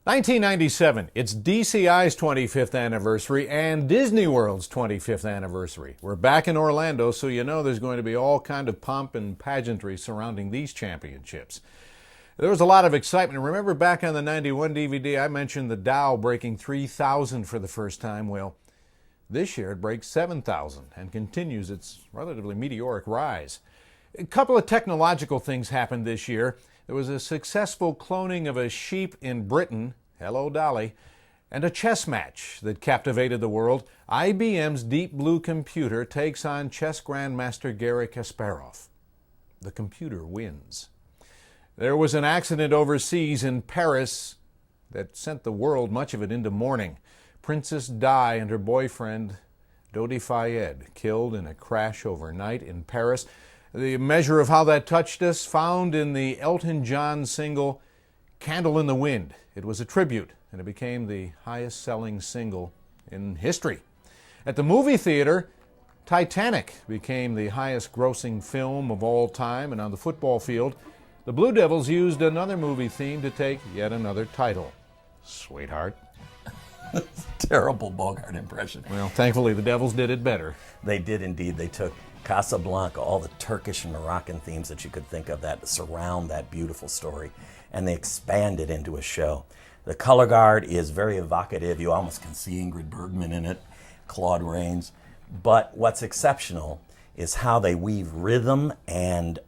1997, it's DCI's 25th anniversary and Disney World's 25th anniversary. We're back in Orlando, so you know there's going to be all kind of pomp and pageantry surrounding these championships. There was a lot of excitement. Remember back on the 91 DVD, I mentioned the Dow breaking 3,000 for the first time. Well, this year it breaks 7,000 and continues its relatively meteoric rise. A couple of technological things happened this year. There was a successful cloning of a sheep in Britain, hello Dolly, and a chess match that captivated the world. IBM's Deep Blue computer takes on chess grandmaster Garry Kasparov. The computer wins. There was an accident overseas in Paris that sent the world, much of it, into mourning. Princess Di and her boyfriend, Dodi Fayed, killed in a crash overnight in Paris. The measure of how that touched us found in the Elton John single, Candle in the Wind. It was a tribute, and it became the highest-selling single in history. At the movie theater, Titanic became the highest-grossing film of all time, and on the football field, the Blue Devils used another movie theme to take yet another title, Sweetheart. Terrible Bogart impression. Well, thankfully, the Devils did it better. They did indeed. They took Casablanca, all the Turkish and Moroccan themes that you could think of that surround that beautiful story, and they expanded into a show. The color guard is very evocative. You almost can see Ingrid Bergman in it, Claude Rains. But what's exceptional is how they weave rhythm and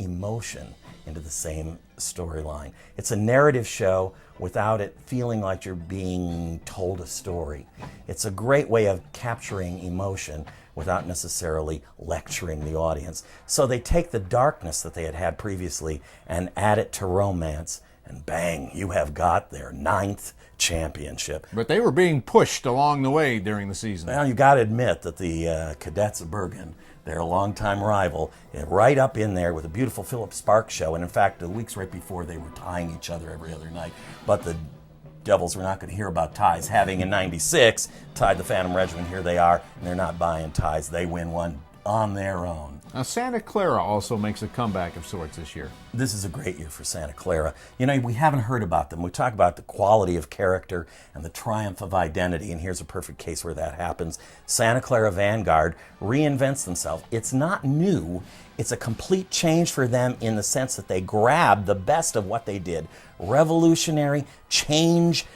emotion into the same storyline. It's a narrative show without it feeling like you're being told a story. It's a great way of capturing emotion without necessarily lecturing the audience. So they take the darkness that they had had previously and add it to romance, and bang, you have got their 9th championship. But they were being pushed along the way during the season. Well, you got to admit that the Cadets of Bergen, their longtime rival, right up in there with a beautiful Philip Sparks show. And in fact, the weeks right before, they were tying each other every other night. But the Devils were not going to hear about ties. Having in 96 tied the Phantom Regiment, here they are, and they're not buying ties. They win one on their own. Now, Santa Clara also makes a comeback of sorts this year. This is a great year for Santa Clara. You know, we haven't heard about them. We talk about the quality of character and the triumph of identity, and here's a perfect case where that happens. Santa Clara Vanguard reinvents themselves. It's not new. It's a complete change for them in the sense that they grab the best of what they did. Revolutionary, change,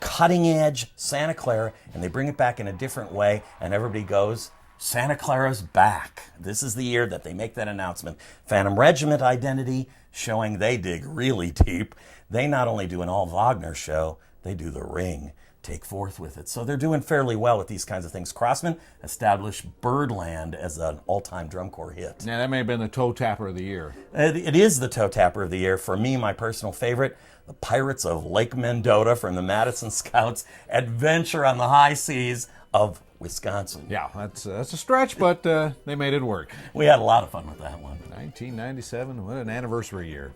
cutting edge Santa Clara, and they bring it back in a different way, and everybody goes, Santa Clara's back. This is the year that they make that announcement. Phantom Regiment identity, showing they dig really deep. They not only do an all Wagner show, they do The Ring. Take Forth with it. So they're doing fairly well with these kinds of things. Crossmen established Birdland as an all-time drum corps hit. Now, that may have been the toe tapper of the year. It is the toe tapper of the year. For me, my personal favorite, the Pirates of Lake Mendota from the Madison Scouts, adventure on the high seas of Wisconsin. Yeah, that's a stretch, but they made it work. We had a lot of fun with that one. 1997, what an anniversary year.